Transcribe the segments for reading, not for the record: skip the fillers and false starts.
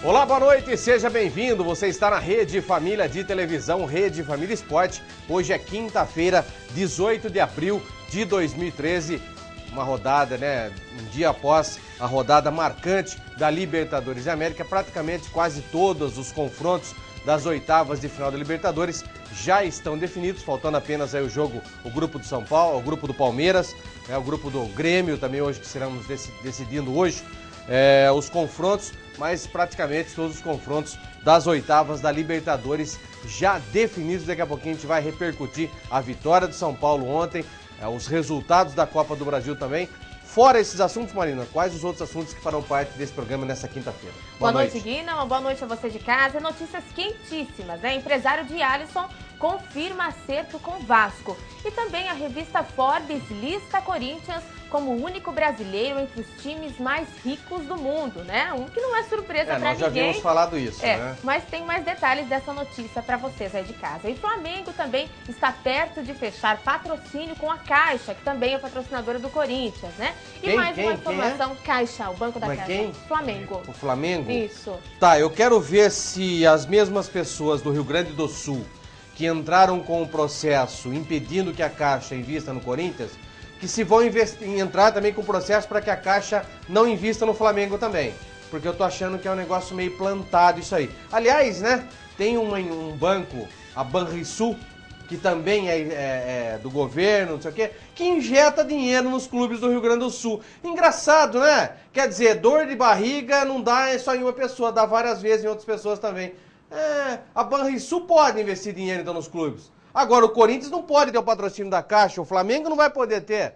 Olá, boa noite, seja bem-vindo. Você está na Rede Família de Televisão, Rede Família Esporte. Hoje é quinta-feira, 18 de abril de 2013. Uma rodada, né? Um dia após a rodada marcante da Libertadores da América. Praticamente quase todos os confrontos das oitavas de final da Libertadores já estão definidos, faltando apenas aí o grupo do São Paulo, o grupo do Palmeiras, né, o grupo do Grêmio também hoje, que seremos decidindo hoje os confrontos, mas praticamente todos os confrontos das oitavas da Libertadores já definidos. Daqui a pouquinho a gente vai repercutir a vitória do São Paulo ontem, os resultados da Copa do Brasil também. Fora esses assuntos, Marina, quais os outros assuntos que farão parte desse programa nessa quinta-feira? Boa noite, Guina. Uma boa noite a você de casa. Notícias quentíssimas, né? Empresário de Alisson confirma acerto com Vasco. E também a revista Forbes lista Corinthians como o único brasileiro entre os times mais ricos do mundo, né? Um que não é surpresa pra ninguém. Nós já havíamos falado isso, né? Mas tem mais detalhes dessa notícia pra vocês aí de casa. E Flamengo também está perto de fechar patrocínio com a Caixa, que também é patrocinadora do Corinthians, né? E mais uma informação, Caixa, o Banco da Caixa. Quem? Flamengo. O Flamengo? Isso. Tá, eu quero ver se as mesmas pessoas do Rio Grande do Sul que entraram com o processo impedindo que a Caixa invista no Corinthians, que se vão entrar também com o processo para que a Caixa não invista no Flamengo também. Porque eu tô achando que é um negócio meio plantado isso aí. Aliás, né, tem um banco, a Banrisul, que também é do governo, não sei o quê, que injeta dinheiro nos clubes do Rio Grande do Sul. Engraçado, né? Quer dizer, dor de barriga não dá só em uma pessoa, dá várias vezes em outras pessoas também. A Banrisul pode investir dinheiro então nos clubes. Agora, o Corinthians não pode ter o patrocínio da Caixa, o Flamengo não vai poder ter.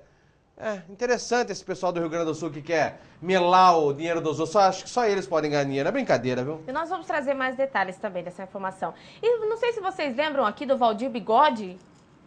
Interessante esse pessoal do Rio Grande do Sul que quer melar o dinheiro dos outros. Acho que só eles podem ganhar dinheiro. É brincadeira, viu? E nós vamos trazer mais detalhes também dessa informação. E não sei se vocês lembram aqui do Valdir Bigode.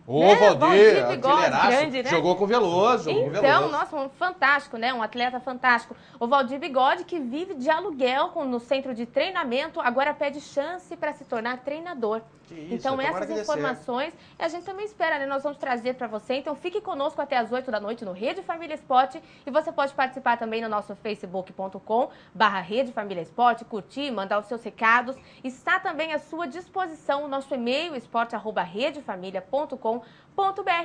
Ô, Valdir Bigode, grande, né? Jogou com o Veloso. Então, nossa, um fantástico, né? Um atleta fantástico. O Valdir Bigode, que vive de aluguel no centro de treinamento, agora pede chance para se tornar treinador. Então, essas informações, a gente também espera, né? Nós vamos trazer para você. Então, fique conosco até as 8 da noite no Rede Família Esporte. E você pode participar também no nosso facebook.com/Rede Família Esporte, curtir, mandar os seus recados. Está também à sua disposição o nosso e-mail, esporte@redefamilia.com.br.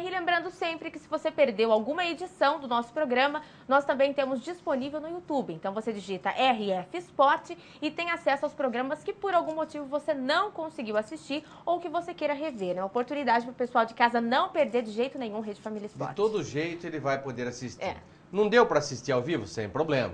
E lembrando sempre que se você perdeu alguma edição do nosso programa, nós também temos disponível no YouTube. Então você digita RF Esporte e tem acesso aos programas que por algum motivo você não conseguiu assistir ou que você queira rever. É uma oportunidade para o pessoal de casa não perder de jeito nenhum Rede Família Esporte. De todo jeito ele vai poder assistir. Não deu para assistir ao vivo? Sem problema.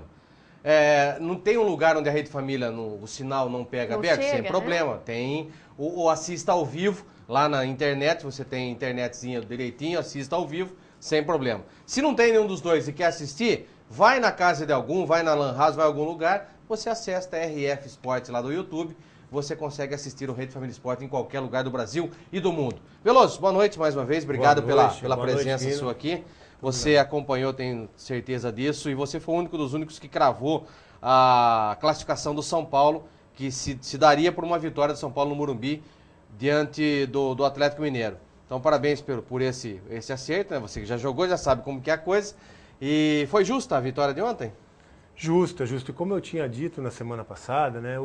Não tem um lugar onde a Rede Família, o sinal não pega aberto? Sem problema. Né? Tem o assista ao vivo. Lá na internet, você tem internetzinha direitinho, assista ao vivo, sem problema. Se não tem nenhum dos dois e quer assistir, vai na casa de algum, vai na Lan House, vai em algum lugar, você acessa a RF Esporte lá do YouTube, você consegue assistir o Rede Família Esporte em qualquer lugar do Brasil e do mundo. Veloso, boa noite mais uma vez, obrigado pela presença sua aqui. Você acompanhou, tenho certeza disso, e você foi o único dos únicos que cravou a classificação do São Paulo, que se daria por uma vitória do São Paulo no Morumbi, diante do Atlético Mineiro. Então, parabéns por esse acerto, né? Você que já jogou, já sabe como que é a coisa. E foi justa a vitória de ontem? Justa. E como eu tinha dito na semana passada, né?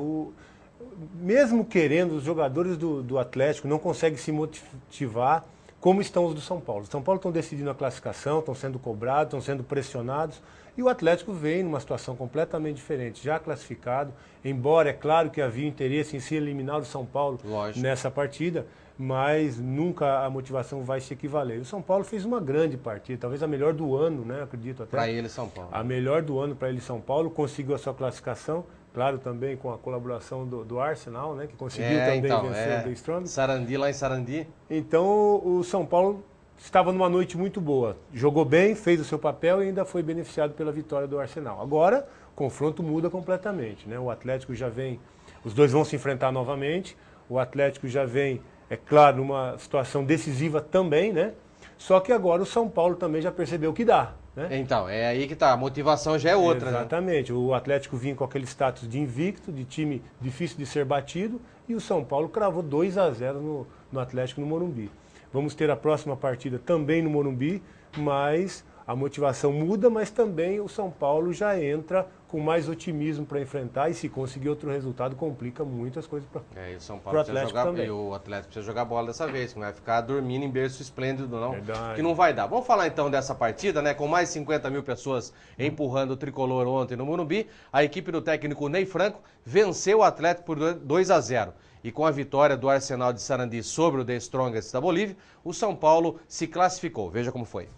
Mesmo querendo, os jogadores do Atlético não conseguem se motivar como estão os do São Paulo. Os São Paulo estão decidindo a classificação, estão sendo cobrados, estão sendo pressionados. E o Atlético vem numa situação completamente diferente, já classificado, embora é claro que havia interesse em se eliminar o São Paulo nessa partida, mas nunca a motivação vai se equivaler. O São Paulo fez uma grande partida, talvez a melhor do ano, né? Acredito até. Para ele, São Paulo. A melhor do ano para ele, São Paulo, conseguiu a sua classificação, claro, também com a colaboração do Arsenal, né? Que conseguiu também vencer o The Strong. Sarandi, lá em Sarandi. Então, o São Paulo estava numa noite muito boa, jogou bem, fez o seu papel e ainda foi beneficiado pela vitória do Arsenal. Agora, o confronto muda completamente, né? O Atlético já vem, os dois vão se enfrentar novamente, o Atlético já vem, é claro, numa situação decisiva também, né? Só que agora o São Paulo também já percebeu que dá, né? Então, é aí que tá, a motivação já é outra, Exatamente, né? O Atlético vinha com aquele status de invicto, de time difícil de ser batido, e o São Paulo cravou 2-0 no Atlético no Morumbi. Vamos ter a próxima partida também no Morumbi, mas a motivação muda, mas também o São Paulo já entra com mais otimismo para enfrentar, e se conseguir outro resultado, complica muito as coisas para e o São Paulo precisa jogar também. E o Atlético precisa jogar bola dessa vez, não vai ficar dormindo em berço esplêndido não, Verdade. Que não vai dar. Vamos falar então dessa partida, né? Com mais de 50 mil pessoas empurrando o tricolor ontem no Morumbi, a equipe do técnico Ney Franco venceu o Atlético por 2-0. E com a vitória do Arsenal de Sarandi sobre o The Strongest da Bolívia, o São Paulo se classificou. Veja como foi.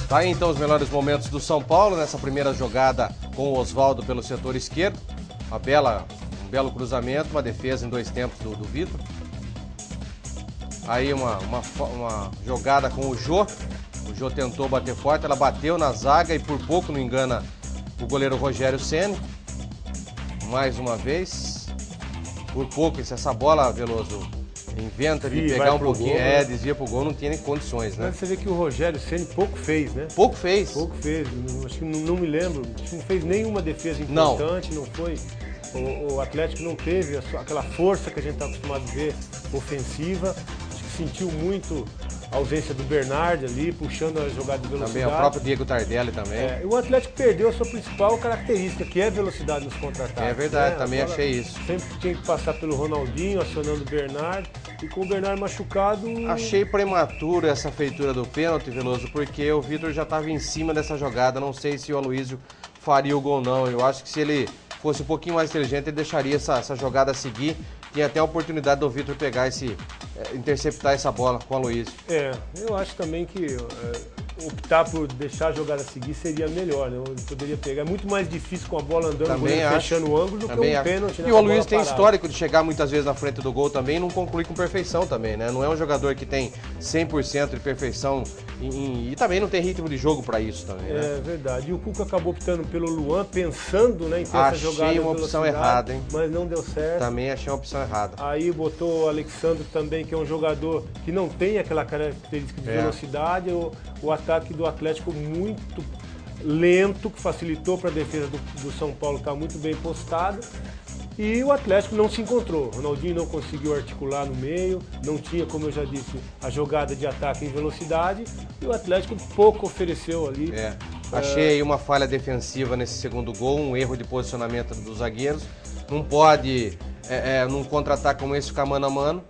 Tá aí então os melhores momentos do São Paulo nessa primeira jogada com o Oswaldo pelo setor esquerdo. Um belo cruzamento, uma defesa em 2 tempos do Vitor. Aí uma jogada com o Jô. O Jô tentou bater forte, ela bateu na zaga e por pouco não engana o goleiro Rogério Ceni. Mais uma vez. Por pouco, se essa bola, Veloso, inventa de pegar um pouquinho, gol, né? Desvia pro gol, não tinha nem condições, né? Você vê que o Rogério Ceni pouco fez, né? Pouco fez. Acho que não me lembro. Não fez nenhuma defesa importante, não foi. O Atlético não teve aquela força que a gente está acostumado a ver ofensiva. Acho que sentiu muito a ausência do Bernard ali, puxando a jogada de velocidade. Também o próprio Diego Tardelli também. O Atlético perdeu a sua principal característica, que é a velocidade nos contra-ataques. É verdade, também achei isso. Sempre tinha que passar pelo Ronaldinho, acionando o Bernard, e com o Bernard machucado... Achei prematuro essa feitura do pênalti, Veloso, porque o Vitor já estava em cima dessa jogada. Não sei se o Aloysio faria o gol não. Eu acho que se ele fosse um pouquinho mais inteligente, ele deixaria essa jogada seguir. Tinha até a oportunidade do Vitor pegar interceptar essa bola com o Aloysio. Eu acho também que optar por deixar a jogada seguir seria melhor, né? Ele poderia pegar. É muito mais difícil com a bola andando, fechando o ângulo, do que um pênalti. E o Aloysio tem histórico de chegar muitas vezes na frente do gol também e não concluir com perfeição também, né? Não é um jogador que tem 100% de perfeição e também não tem ritmo de jogo para isso também, né? É verdade. E o Cuca acabou optando pelo Luan, pensando, né, em ter essa jogada. Achei uma opção errada, hein? Mas não deu certo. Também achei uma opção errada. Aí botou o Alexandre também, que é um jogador que não tem aquela característica de velocidade. O ataque do Atlético muito lento, que facilitou para a defesa do São Paulo estar muito bem postada. E o Atlético não se encontrou. O Ronaldinho não conseguiu articular no meio, não tinha, como eu já disse, a jogada de ataque em velocidade. E o Atlético pouco ofereceu ali. Achei uma falha defensiva nesse segundo gol, um erro de posicionamento dos zagueiros. Não pode, num contra-ataque como esse, ficar mano a mano,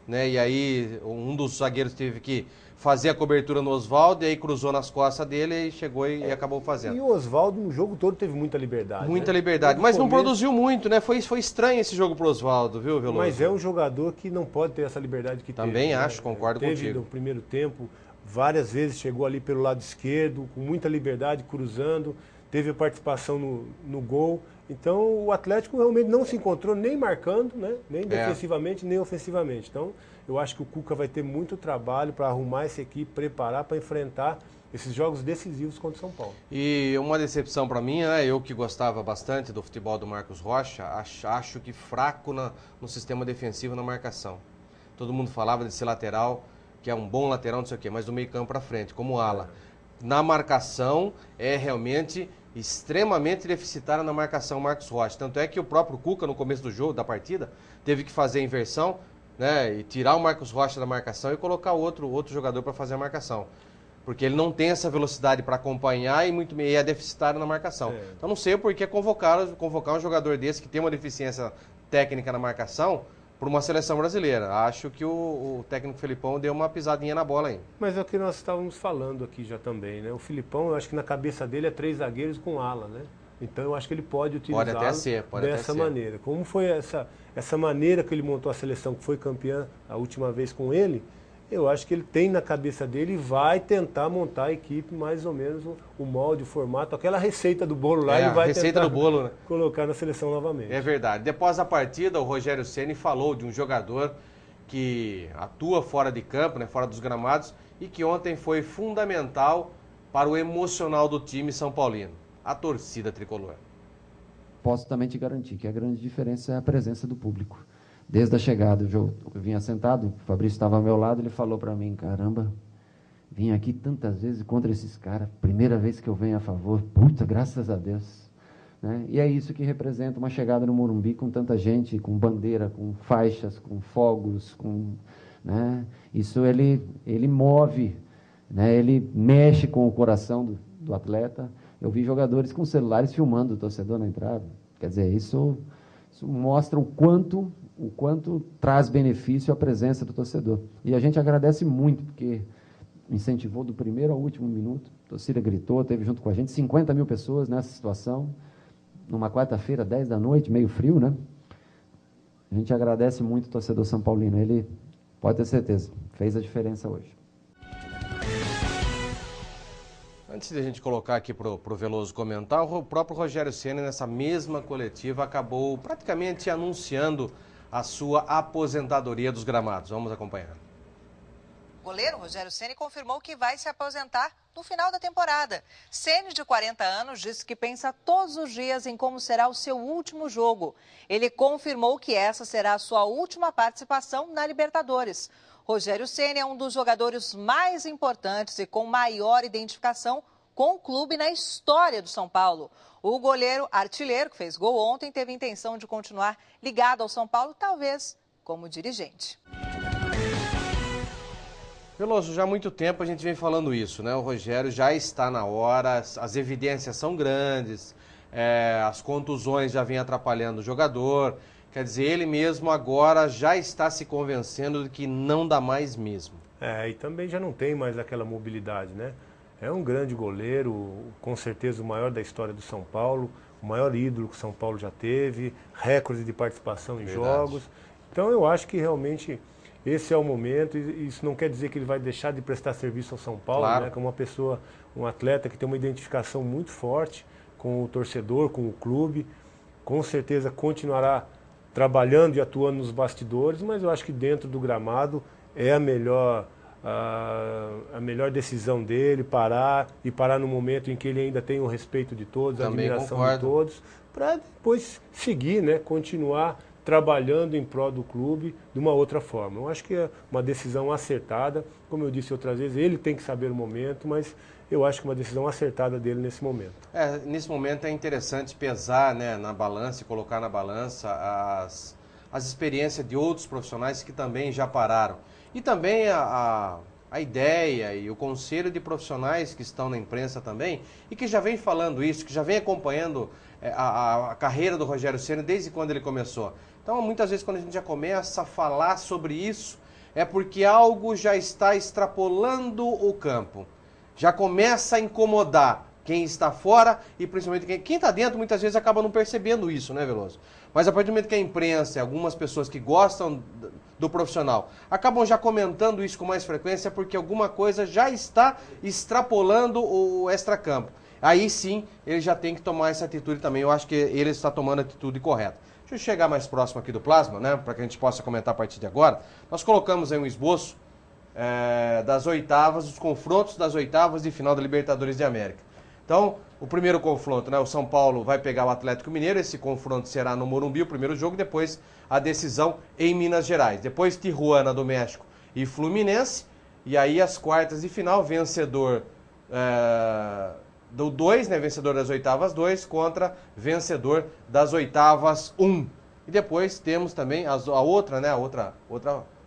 né? E aí um dos zagueiros teve que fazer a cobertura no Oswaldo, e aí cruzou nas costas dele e chegou e acabou fazendo. E o Oswaldo no jogo todo teve muita liberdade. Muita liberdade, mas não produziu muito, né? Foi estranho esse jogo pro Oswaldo, viu, Veloso? Mas é um jogador que não pode ter essa liberdade que também teve. Acho, concordo contigo. Teve no primeiro tempo, várias vezes chegou ali pelo lado esquerdo, com muita liberdade, cruzando, teve a participação no gol. Então o Atlético realmente não se encontrou nem marcando, né? Nem defensivamente, nem ofensivamente. Então eu acho que o Cuca vai ter muito trabalho para arrumar essa equipe, preparar para enfrentar esses jogos decisivos contra o São Paulo. E uma decepção para mim, né? Eu que gostava bastante do futebol do Marcos Rocha, acho que fraco no sistema defensivo, na marcação. Todo mundo falava desse lateral, que é um bom lateral, não sei o quê, mas do meio campo para frente, como ala. Na marcação, é realmente extremamente deficitária na marcação o Marcos Rocha. Tanto é que o próprio Cuca, no começo do jogo, da partida, teve que fazer a inversão, né, e tirar o Marcos Rocha da marcação e colocar outro jogador para fazer a marcação. Porque ele não tem essa velocidade para acompanhar e é deficitário na marcação. Então não sei por que convocar um jogador desse que tem uma deficiência técnica na marcação para uma seleção brasileira. Acho que o técnico Felipão deu uma pisadinha na bola aí. Mas é o que nós estávamos falando aqui já também, né? O Felipão, eu acho que na cabeça dele é 3 zagueiros com ala, né? Então eu acho que ele pode utilizá-lo dessa maneira. Como foi essa maneira que ele montou a seleção, que foi campeã a última vez com ele, eu acho que ele tem na cabeça dele e vai tentar montar a equipe mais ou menos o molde, o formato, aquela receita do bolo lá, ele vai tentar colocar na seleção novamente. É verdade. Depois da partida, o Rogério Ceni falou de um jogador que atua fora de campo, né, fora dos gramados, e que ontem foi fundamental para o emocional do time são paulino, a torcida tricolor. Posso também te garantir que a grande diferença é a presença do público. Desde a chegada, eu vinha sentado, o Fabrício estava ao meu lado, ele falou para mim, caramba, vim aqui tantas vezes contra esses caras, primeira vez que eu venho a favor, puta, graças a Deus. Né? E é isso que representa uma chegada no Morumbi com tanta gente, com bandeira, com faixas, com fogos, né? Isso ele move, né? Ele mexe com o coração do atleta, Eu vi jogadores com celulares filmando o torcedor na entrada. Quer dizer, isso mostra o quanto traz benefício a presença do torcedor. E a gente agradece muito, porque incentivou do primeiro ao último minuto. A torcida gritou, teve junto com a gente 50 mil pessoas nessa situação, numa quarta-feira, 10 da noite, meio frio, né? A gente agradece muito o torcedor São Paulino. Ele, pode ter certeza, fez a diferença hoje. Antes de a gente colocar aqui para o Veloso comentar, o próprio Rogério Ceni, nessa mesma coletiva, acabou praticamente anunciando a sua aposentadoria dos gramados. Vamos acompanhar. O goleiro Rogério Ceni confirmou que vai se aposentar no final da temporada. Ceni, de 40 anos, disse que pensa todos os dias em como será o seu último jogo. Ele confirmou que essa será a sua última participação na Libertadores. Rogério Ceni é um dos jogadores mais importantes e com maior identificação com o clube na história do São Paulo. O goleiro artilheiro, que fez gol ontem, teve a intenção de continuar ligado ao São Paulo, talvez como dirigente. Veloso, já há muito tempo a gente vem falando isso, né? O Rogério já está na hora, as evidências são grandes, as contusões já vêm atrapalhando o jogador. Quer dizer, ele mesmo agora já está se convencendo de que não dá mais mesmo. E também já não tem mais aquela mobilidade, né? É um grande goleiro, com certeza o maior da história do São Paulo, o maior ídolo que o São Paulo já teve, recorde de participação em jogos. Então eu acho que realmente esse é o momento, e isso não quer dizer que ele vai deixar de prestar serviço ao São Paulo, claro, né? Como uma pessoa, um atleta que tem uma identificação muito forte com o torcedor, com o clube, com certeza continuará trabalhando e atuando nos bastidores, mas eu acho que dentro do gramado é a melhor decisão dele, parar no momento em que ele ainda tem o respeito de todos, a admiração de todos, para depois seguir, né, continuar trabalhando em prol do clube de uma outra forma. Eu acho que é uma decisão acertada, como eu disse outras vezes, ele tem que saber o momento, mas eu acho que uma decisão acertada dele nesse momento. Nesse momento é interessante pesar, né, na balança e colocar na balança as experiências de outros profissionais que também já pararam. E também a ideia e o conselho de profissionais que estão na imprensa também e que já vem falando isso, que já vem acompanhando a carreira do Rogério Ceni desde quando ele começou. Então, muitas vezes, quando a gente já começa a falar sobre isso, é porque algo já está extrapolando o campo. Já começa a incomodar quem está fora e principalmente quem está dentro, muitas vezes acaba não percebendo isso, né, Veloso? Mas a partir do momento que a imprensa, algumas pessoas que gostam do profissional, acabam já comentando isso com mais frequência porque alguma coisa já está extrapolando o extracampo. Aí sim, ele já tem que tomar essa atitude também. Eu acho que ele está tomando a atitude correta. Deixa eu chegar mais próximo aqui do plasma, né, para que a gente possa comentar a partir de agora. Nós colocamos aí um esboço das oitavas, os confrontos das oitavas de final da Libertadores de América. Então, o primeiro confronto, né, o São Paulo vai pegar o Atlético Mineiro, esse confronto será no Morumbi, o primeiro jogo, depois a decisão em Minas Gerais. Depois Tijuana do México e Fluminense, e aí as quartas de final, vencedor do 2, né, vencedor das oitavas 2 contra vencedor das oitavas 1. E depois temos também a outra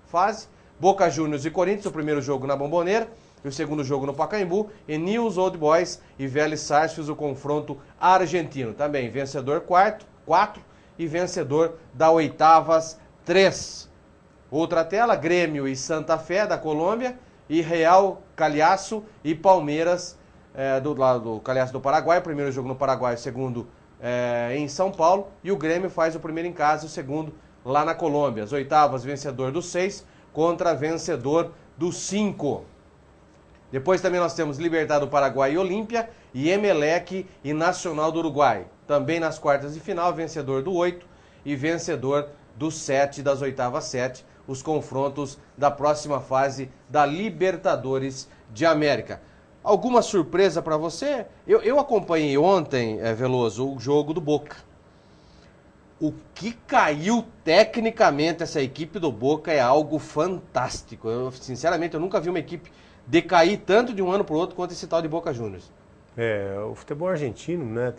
fase, Boca Juniors e Corinthians, o primeiro jogo na Bombonera, e o segundo jogo no Pacaembu, e News Old Boys e Vélez Sarsfield, o confronto argentino. Também vencedor 4 e vencedor da oitavas 3. Outra tela, Grêmio e Santa Fé da Colômbia, e Real Calhaço e Palmeiras do lado do Calhaço do Paraguai, o primeiro jogo no Paraguai, o segundo em São Paulo, e o Grêmio faz o primeiro em casa e o segundo lá na Colômbia. As oitavas, vencedor do 6 contra vencedor do 5. Depois também nós temos Libertad do Paraguai e Olímpia, e Emelec e Nacional do Uruguai. Também nas quartas de final, vencedor do 8 e vencedor do 7, das oitavas 7, os confrontos da próxima fase da Libertadores de América. Alguma surpresa para você? Eu acompanhei ontem, Veloso, o jogo do Boca. O que caiu tecnicamente essa equipe do Boca é algo fantástico. Sinceramente, eu nunca vi uma equipe decair tanto de um ano para o outro quanto esse tal de Boca Juniors. O futebol argentino, né?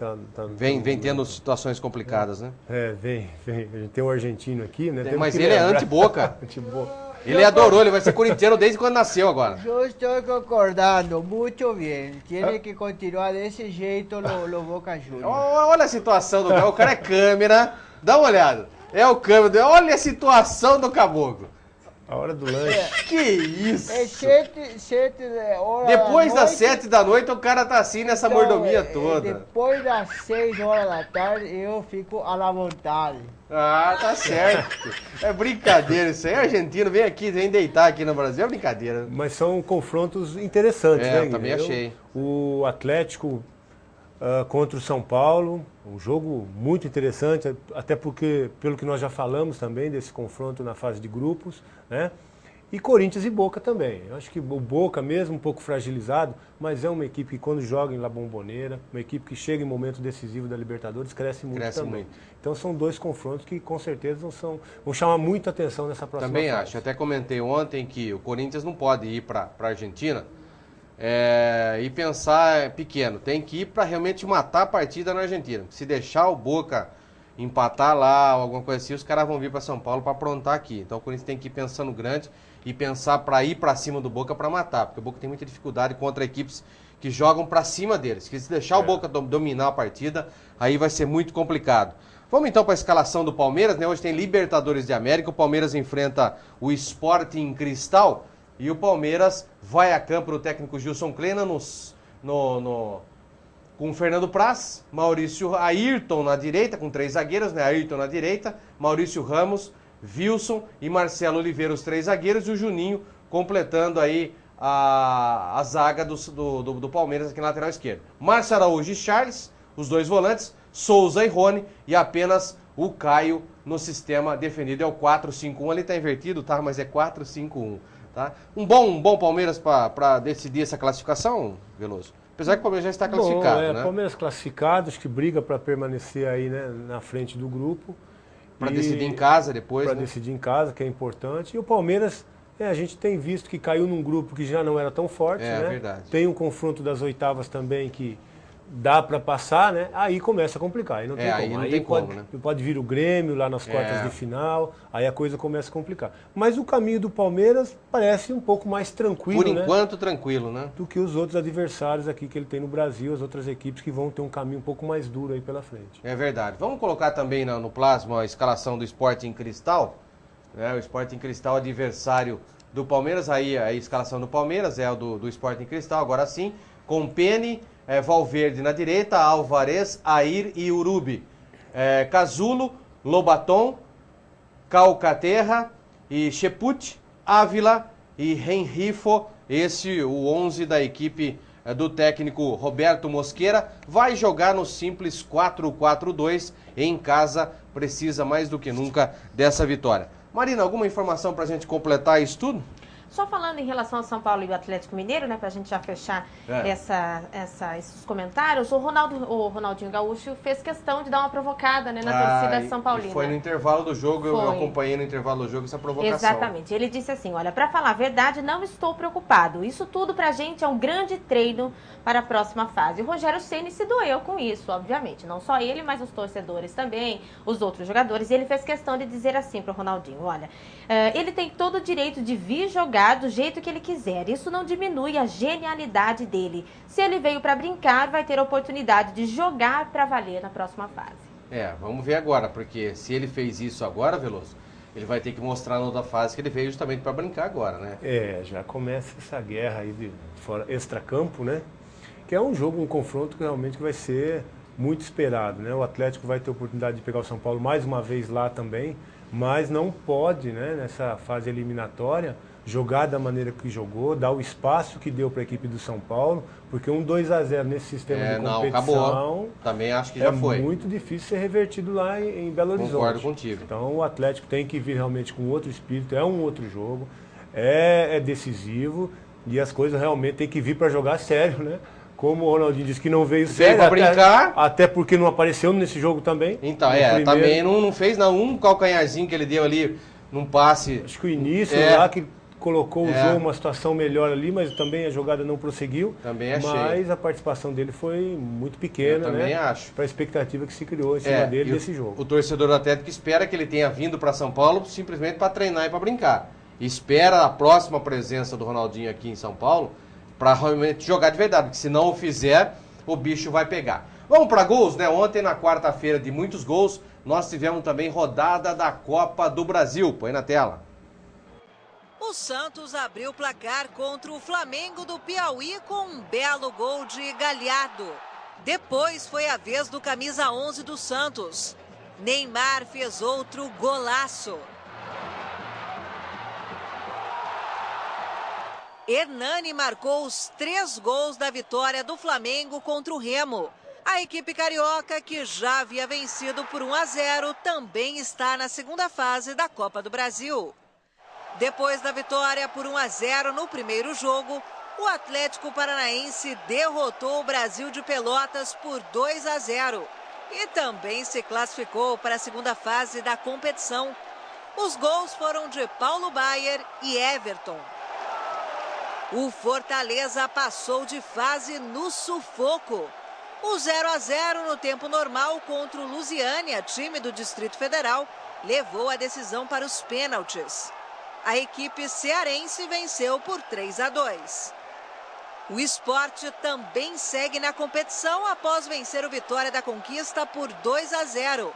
Vem tendo situações complicadas, né? Vem. A gente tem um argentino aqui, né? Mas ele é anti-Boca. Anti-Boca. Ele adorou, ele vai ser corintiano desde quando nasceu agora. Eu estou concordando muito bem. Tem que continuar desse jeito no Boca Juniors. Olha a situação do cara. O cara é câmera. Dá uma olhada. É o câmera. Olha a situação do caboclo. A hora do lanche. Que isso? É 7 horas Depois da das noite, 7 da noite, o cara tá assim nessa mordomia toda. Depois das 6 horas da tarde, eu fico à vontade. Ah, tá certo. É brincadeira isso aí. Argentino vem aqui, vem deitar aqui no Brasil. É brincadeira. Mas são confrontos interessantes, né? Eu também achei. O Atlético contra o São Paulo, um jogo muito interessante, até porque, pelo que nós já falamos também, desse confronto na fase de grupos, né? E Corinthians e Boca também. Eu acho que o Boca, mesmo um pouco fragilizado, mas é uma equipe que quando joga em La Bombonera, uma equipe que chega em momento decisivo da Libertadores, cresce muito também. Muito. Então são dois confrontos que com certeza vão chamar muita atenção nessa próxima Também fase. acho. Até comentei ontem que o Corinthians não pode ir para a Argentina e pensar pequeno. Tem que ir para realmente matar a partida na Argentina. Se deixar o Boca empatar lá ou alguma coisa assim, os caras vão vir para São Paulo para aprontar aqui. Então o Corinthians tem que ir pensando grande e pensar para ir para cima do Boca para matar, porque o Boca tem muita dificuldade contra equipes que jogam para cima deles. Que se deixar o Boca dominar a partida, aí vai ser muito complicado. Vamos então para a escalação do Palmeiras, né? Hoje tem Libertadores de América, o Palmeiras enfrenta o Sporting Cristal e o Palmeiras vai a campo no técnico Gilson Kleina com o Fernando Praz, Maurício Ayrton na direita, com 3 zagueiros, né? Ayrton na direita, Maurício Ramos, Wilson e Marcelo Oliveira, os 3 zagueiros, e o Juninho completando aí a zaga do Palmeiras aqui na lateral esquerda. Márcio Araújo e Charles, os 2 volantes, Souza e Rony, e apenas o Caio no sistema definido. É o 4-5-1, ali tá invertido, tá? Mas é 4-5-1, tá? Um bom Palmeiras para decidir essa classificação, Veloso? Apesar que o Palmeiras já está classificado, né? Palmeiras classificado, acho que briga para permanecer aí, né, na frente do grupo. Para decidir em casa depois, Para decidir em casa, que é importante. E o Palmeiras, a gente tem visto que caiu num grupo que já não era tão forte, né? É verdade. Tem um confronto das oitavas também que dá para passar, né? Aí começa a complicar, aí não tem como. Aí não tem como, né? Pode vir o Grêmio lá nas quartas de final, aí a coisa começa a complicar. Mas o caminho do Palmeiras parece um pouco mais tranquilo, por enquanto, tranquilo, né? Do que os outros adversários aqui que ele tem no Brasil, as outras equipes que vão ter um caminho um pouco mais duro aí pela frente. É verdade. Vamos colocar também no plasma a escalação do Sporting Cristal, né? O Sporting Cristal adversário do Palmeiras, aí a escalação do Palmeiras é o do Sporting Cristal, agora sim, com Peni, Valverde na direita, Alvarez, Air e Urubi. Casulo, Lobaton, Calcaterra e Cheput, Ávila e Renrifo. Esse o 11 da equipe do técnico Roberto Mosqueira. Vai jogar no simples 4-4-2 em casa. Precisa mais do que nunca dessa vitória. Marina, alguma informação para a gente completar isso tudo? Só falando em relação a São Paulo e o Atlético Mineiro, né, pra gente já fechar esses comentários, o Ronaldinho Gaúcho fez questão de dar uma provocada, né, na torcida São Paulina. Foi no intervalo do jogo, eu acompanhei no intervalo do jogo essa provocação. Exatamente. Ele disse assim, olha, pra falar a verdade, não estou preocupado. Isso tudo pra gente é um grande treino para a próxima fase. O Rogério Ceni se doeu com isso, obviamente. Não só ele, mas os torcedores também, os outros jogadores. E ele fez questão de dizer assim pro Ronaldinho, olha, ele tem todo o direito de vir jogar do jeito que ele quiser. Isso não diminui a genialidade dele. Se ele veio para brincar, vai ter a oportunidade de jogar para valer na próxima fase. Vamos ver agora, porque se ele fez isso agora, Veloso, ele vai ter que mostrar na outra fase que ele veio justamente para brincar agora, né? Já começa essa guerra aí de fora extracampo, né? Que é um jogo, um confronto que realmente vai ser muito esperado, né? O Atlético vai ter a oportunidade de pegar o São Paulo mais uma vez lá também, mas não pode, né, nessa fase eliminatória, jogar da maneira que jogou, dar o espaço que deu para a equipe do São Paulo, porque um 2-0 nesse sistema de competição... acabou. Também acho que já foi. É muito difícil ser revertido lá em Belo Horizonte. Concordo contigo. Então o Atlético tem que vir realmente com outro espírito, é um outro jogo, é decisivo, e as coisas realmente tem que vir para jogar sério, né? Como o Ronaldinho disse que não veio sério, para brincar. Até porque não apareceu nesse jogo também. Então, também não fez um calcanharzinho que ele deu ali num passe. Acho que o início lá que colocou o jogo uma situação melhor ali, mas também a jogada não prosseguiu. Também achei. Mas a participação dele foi muito pequena, Eu também acho. Para a expectativa que se criou em cima dele desse jogo. O torcedor do Atlético espera que ele tenha vindo para São Paulo simplesmente para treinar e para brincar. espera a próxima presença do Ronaldinho aqui em São Paulo para realmente jogar de verdade, porque se não o fizer, o bicho vai pegar. Vamos para gols, né? Ontem, na quarta-feira de muitos gols, nós tivemos também rodada da Copa do Brasil. Põe na tela. O Santos abriu o placar contra o Flamengo do Piauí com um belo gol de Galhardo. Depois foi a vez do camisa 11 do Santos. Neymar fez outro golaço. Hernani marcou os 3 gols da vitória do Flamengo contra o Remo. A equipe carioca, que já havia vencido por 1-0, também está na segunda fase da Copa do Brasil. Depois da vitória por 1-0 no primeiro jogo, o Atlético Paranaense derrotou o Brasil de Pelotas por 2-0 e também se classificou para a segunda fase da competição. Os gols foram de Paulo Baier e Everton. O Fortaleza passou de fase no sufoco. O 0-0 no tempo normal contra o Lusiânia, time do Distrito Federal, levou a decisão para os pênaltis. A equipe cearense venceu por 3-2. O Sport também segue na competição após vencer o Vitória da Conquista por 2-0.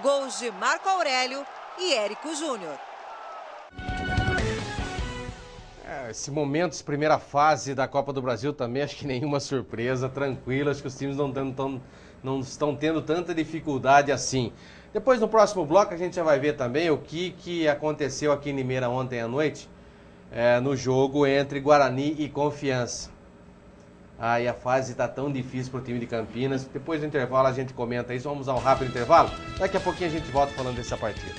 Gols de Marco Aurélio e Érico Júnior. Esse momento, essa primeira fase da Copa do Brasil também, acho que nenhuma surpresa, tranquilo, acho que os times não estão tendo tanta dificuldade assim. Depois, no próximo bloco, a gente já vai ver também o que aconteceu aqui em Limeira ontem à noite, no jogo entre Guarani e Confiança. E a fase está tão difícil para o time de Campinas. Depois do intervalo a gente comenta isso, vamos a um rápido intervalo. Daqui a pouquinho a gente volta falando dessa partida.